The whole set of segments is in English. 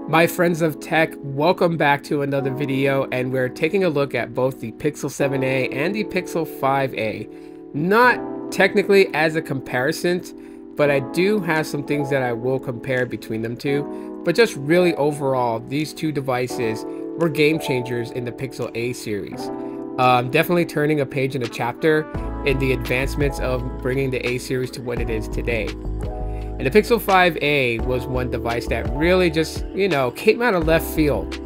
My friends of tech, welcome back to another video, and we're taking a look at both the Pixel 7a and the Pixel 5a. Not technically as a comparison, but I do have some things that I will compare between them two. But just really overall, these two devices were game changers in the Pixel A series. Definitely turning a page in a chapter in the advancements of bringing the A series to what it is today. And the Pixel 5a was one device that really just, came out of left field.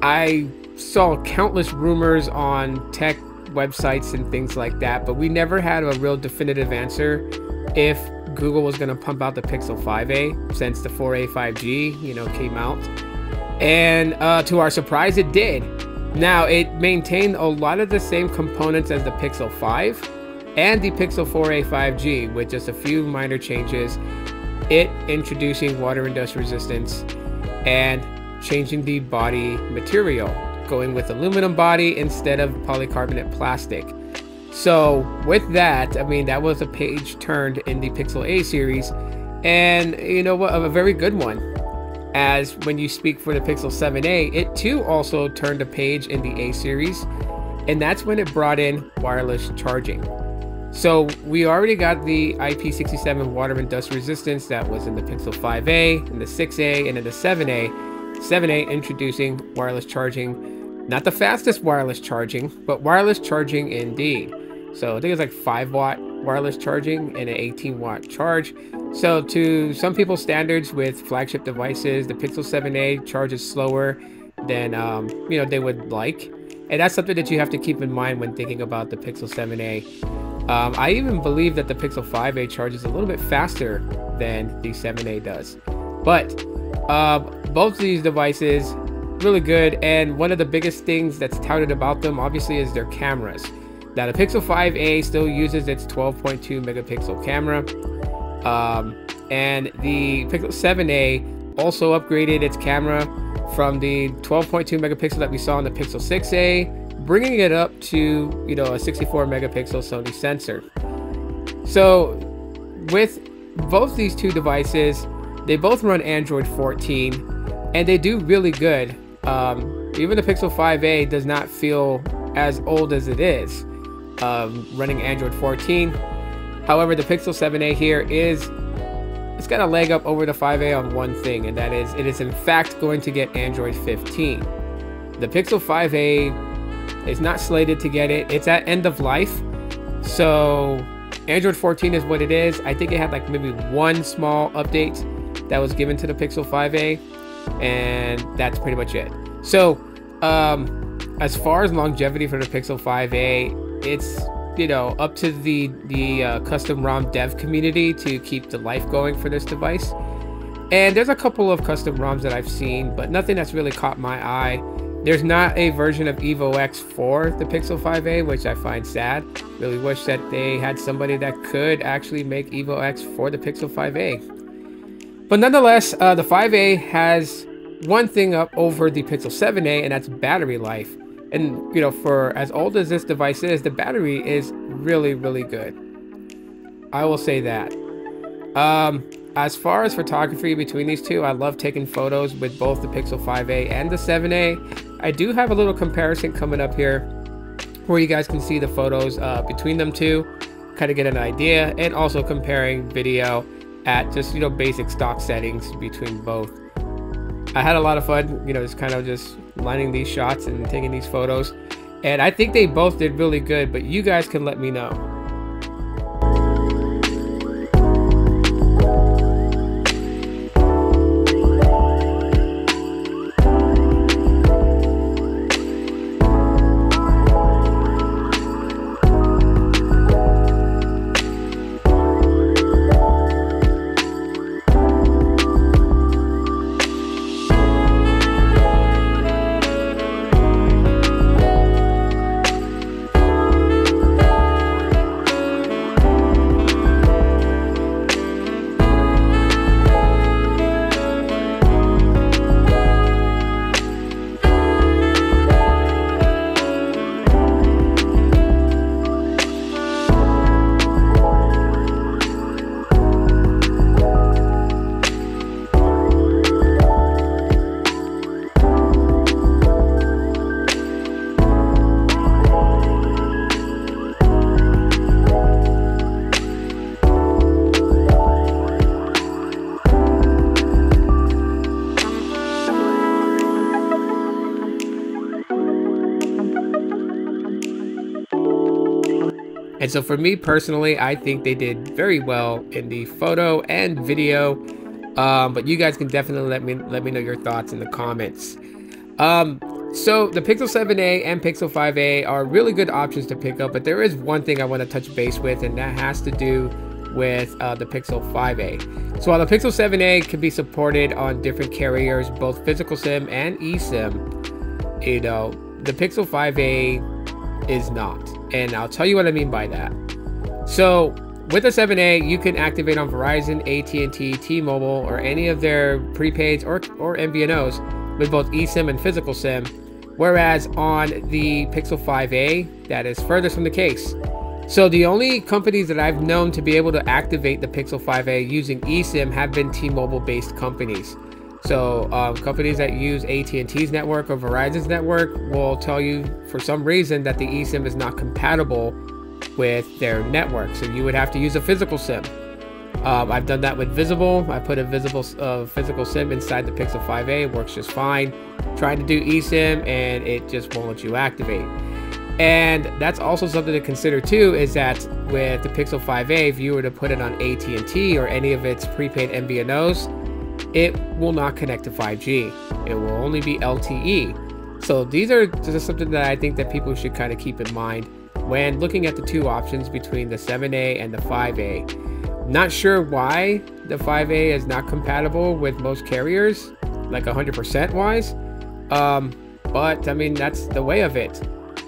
I saw countless rumors on tech websites and things like that, but we never had a real definitive answer if Google was going to pump out the Pixel 5a since the 4a 5G, came out. And to our surprise, it did. Now, it maintained a lot of the same components as the Pixel 5 and the Pixel 4a 5G with just a few minor changes. It introducing water and dust resistance and changing the body material, going with aluminum body instead of polycarbonate plastic. So with that, that was a page turned in the Pixel A series, and you know what, a very good one. As when you speak for the Pixel 7a, it too also turned a page in the A series, and that's when it brought in wireless charging. So we already got the IP67 water and dust resistance that was in the Pixel 5a, and the 6a, and in the 7a. 7a introducing wireless charging, not the fastest wireless charging, but wireless charging indeed. So I think it's like 5-watt wireless charging and an 18-watt charge. So to some people's standards with flagship devices, the Pixel 7a charges slower than they would like, and that's something that you have to keep in mind when thinking about the Pixel 7a. I even believe that the Pixel 5a charges a little bit faster than the 7a does. But both of these devices, really good, and one of the biggest things that's touted about them obviously is their cameras. Now the Pixel 5a still uses its 12.2 megapixel camera, and the Pixel 7a also upgraded its camera from the 12.2 megapixel that we saw in the Pixel 6a, bringing it up to a 64 megapixel Sony sensor. So with both these two devices, they both run Android 14, and they do really good. Even the Pixel 5a does not feel as old as it is, running Android 14. However, the Pixel 7a here it's got a leg up over the 5a on one thing, and that is it is in fact going to get Android 15. The Pixel 5a is not slated to get it. It's at end of life. So Android 14 is what it is. I think it had like maybe one small update that was given to the Pixel 5a, and that's pretty much it. So as far as longevity for the Pixel 5a, it's up to the custom ROM dev community to keep the life going for this device. And there's a couple of custom ROMs that I've seen, but nothing that's really caught my eye. There's not a version of Evo X for the Pixel 5a, which I find sad. Really wish that they had somebody that could actually make Evo X for the Pixel 5a. But nonetheless, the 5a has one thing up over the Pixel 7a, and that's battery life. And for as old as this device is, the battery is really, really good. I will say that. As far as photography between these two, I love taking photos with both the Pixel 5a and the 7a. I do have a little comparison coming up here where you guys can see the photos between them two, kind of get an idea, and also comparing video at just basic stock settings between both. I had a lot of fun, just lining these shots and taking these photos, and I think they both did really good, but you guys can let me know. And so for me personally, I think they did very well in the photo and video. But you guys can definitely let me know your thoughts in the comments. So the Pixel 7a and Pixel 5a are really good options to pick up, but there is one thing I want to touch base with, and that has to do with the Pixel 5a. So while the Pixel 7a can be supported on different carriers, both physical SIM and eSIM, you know, the Pixel 5a is not. And I'll tell you what I mean by that. So with the 7a, you can activate on Verizon, AT&T, T-Mobile, or any of their prepaids or MVNOs with both eSIM and physical SIM, whereas on the Pixel 5a, that is furthest from the case. So the only companies that I've known to be able to activate the Pixel 5a using eSIM have been T-Mobile based companies. So companies that use AT&T's network or Verizon's network will tell you for some reason that the eSIM is not compatible with their network. So you would have to use a physical SIM. I've done that with Visible. I put a Visible physical SIM inside the Pixel 5a. It works just fine. Tried to do eSIM and it just won't let you activate. And that's also something to consider too, is that with the Pixel 5a, if you were to put it on AT&T or any of its prepaid MVNOs, it will not connect to 5G. It will only be LTE. So these are just something that I think that people should kind of keep in mind when looking at the two options between the 7a and the 5a. Not sure why the 5a is not compatible with most carriers, like 100% wise. But I mean, that's the way of it.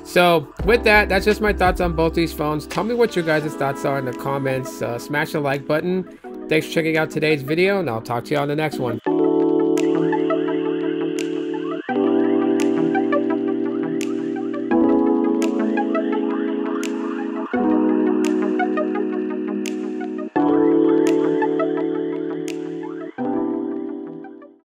So with that, that's just my thoughts on both these phones. Tell me what your guys' thoughts are in the comments. Smash the like button. Thanks for checking out today's video, and I'll talk to you on the next one.